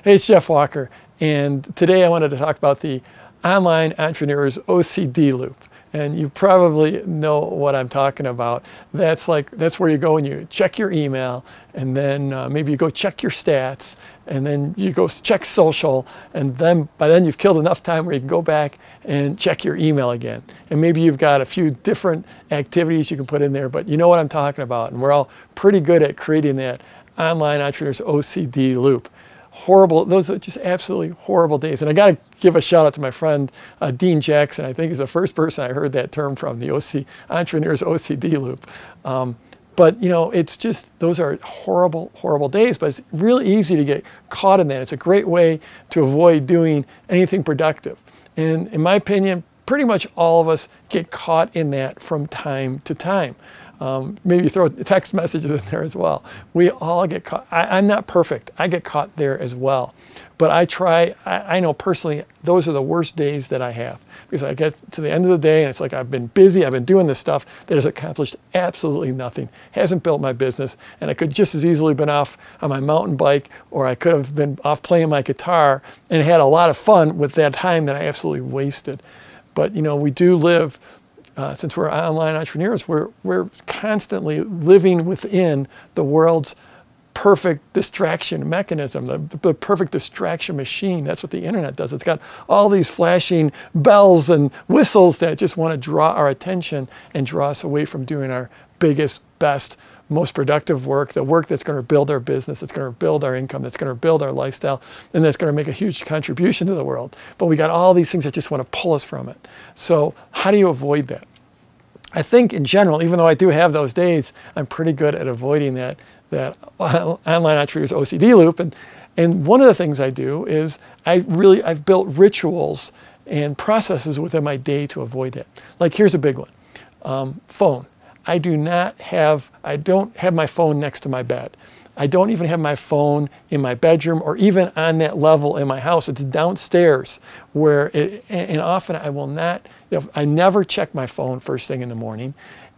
Hey, it's Jeff Walker, and today I wanted to talk about the online entrepreneur's OCD loop. And you probably know what I'm talking about. That's where you go and you check your email, and then maybe you go check your stats, and then you go check social, and then by then you've killed enough time where you can go back and check your email again. And maybe you've got a few different activities you can put in there, but you know what I'm talking about. And we're all pretty good at creating that online entrepreneur's OCD loop. Horrible, those are just absolutely horrible days. And I got to give a shout out to my friend Dean Jackson. I think he's the first person I heard that term from, the entrepreneur's OCD loop. But you know, it's just, those are horrible, horrible days, but it's really easy to get caught in that. It's a great way to avoid doing anything productive. And in my opinion, pretty much all of us get caught in that from time to time. Maybe throw text messages in there as well. We all get caught. I'm not perfect. I get caught there as well. But I know personally, those are the worst days that I have. Because I get to the end of the day and it's like I've been busy, I've been doing this stuff that has accomplished absolutely nothing, hasn't built my business, and I could just as easily been off on my mountain bike, or I could have been off playing my guitar and had a lot of fun with that time that I absolutely wasted. But you know, we do live, since we're online entrepreneurs, we're constantly living within the world's perfect distraction mechanism, the perfect distraction machine. That's what the internet does. It's got all these flashing bells and whistles that just want to draw our attention and draw us away from doing our biggest, best, most productive work, the work that's going to build our business, that's going to build our income, that's going to build our lifestyle, and that's going to make a huge contribution to the world. But we got all these things that just want to pull us from it. So how do you avoid that? I think in general, even though I do have those days, I'm pretty good at avoiding that online entrepreneur's OCD loop. And one of the things I do is I've built rituals and processes within my day to avoid it. Like here's a big one, phone. I don't have my phone next to my bed. I don't even have my phone in my bedroom or even on that level in my house. It's downstairs and often I will not, I never check my phone first thing in the morning.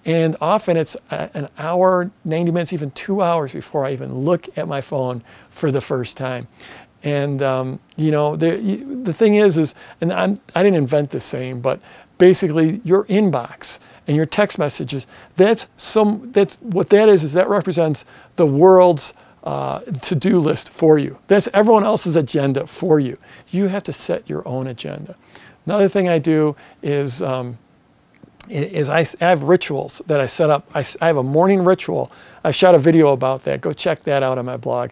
And often it's an hour, 90 minutes, even 2 hours before I even look at my phone for the first time. And you know, the thing is, and I didn't invent this saying, but basically your inbox and your text messages, that's what that is that represents the world's to-do list for you. That's everyone else's agenda for you. You have to set your own agenda. Another thing I do is I have rituals that I set up. I have a morning ritual. I shot a video about that. Go check that out on my blog.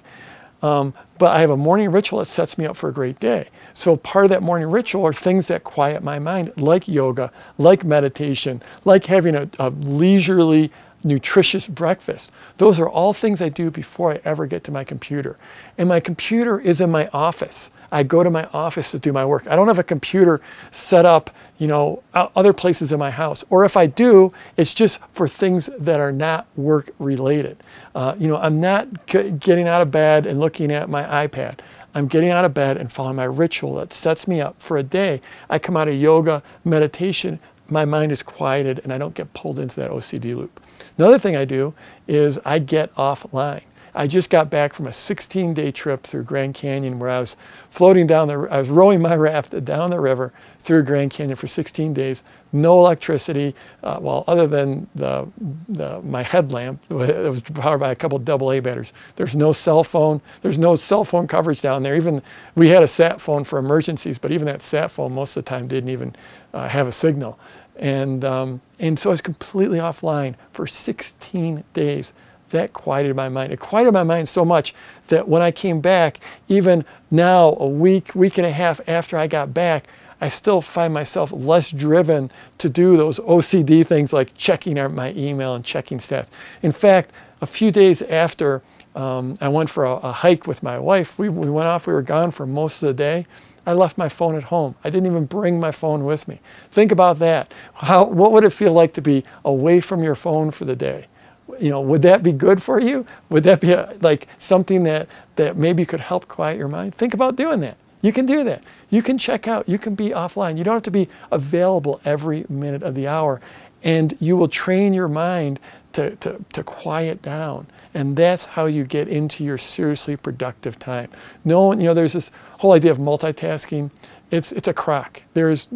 But I have a morning ritual that sets me up for a great day. So part of that morning ritual are things that quiet my mind, like yoga, like meditation, like having a leisurely, nutritious breakfast. Those are all things I do before I ever get to my computer. And my computer is in my office. I go to my office to do my work. I don't have a computer set up, you know, other places in my house. Or if I do, it's just for things that are not work related. You know, I'm not getting out of bed and looking at my iPad. I'm getting out of bed and following my ritual that sets me up for a day. I come out of yoga, meditation, my mind is quieted and I don't get pulled into that OCD loop. Another thing I do is I get offline. I just got back from a 16-day trip through Grand Canyon where I was floating I was rowing my raft down the river through Grand Canyon for 16 days, no electricity, well, other than my headlamp. It was powered by a couple AA batteries. There's no cell phone. There's no cell phone coverage down there. Even we had a sat phone for emergencies, but even that sat phone most of the time didn't even have a signal. And so I was completely offline for 16 days. That quieted my mind. It quieted my mind so much that when I came back, even now, a week and a half after I got back, I still find myself less driven to do those OCD things like checking my email and checking stats. In fact, a few days after I went for a hike with my wife, we went off, we were gone for most of the day. I left my phone at home. I didn't even bring my phone with me. Think about that. What would it feel like to be away from your phone for the day? You know, would that be good for you? Would that be like something that maybe could help quiet your mind? Think about doing that. You can do that. You can check out. You can be offline. You don't have to be available every minute of the hour. And you will train your mind to quiet down. And that's how you get into your seriously productive time. No, there's this whole idea of multitasking. It's a crock. There's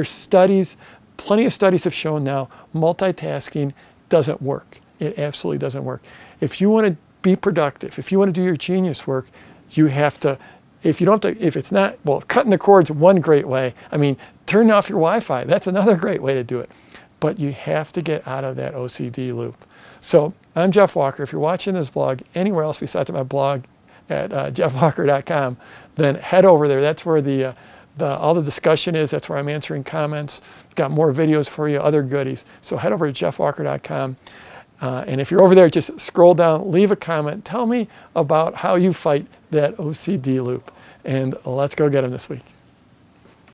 studies, plenty of studies have shown now, multitasking doesn't work. It absolutely doesn't work. If you want to be productive, if you want to do your genius work, you have to, if it's not, well, cutting the cord's one great way. I mean, turning off your Wi-Fi, that's another great way to do it. But you have to get out of that OCD loop. So I'm Jeff Walker. If you're watching this blog anywhere else besides my blog at jeffwalker.com, then head over there. That's where all the discussion is. That's where I'm answering comments. Got more videos for you, other goodies. So head over to jeffwalker.com. And if you're over there, just scroll down, leave a comment. Tell me about how you fight that OCD loop. And let's go get them this week.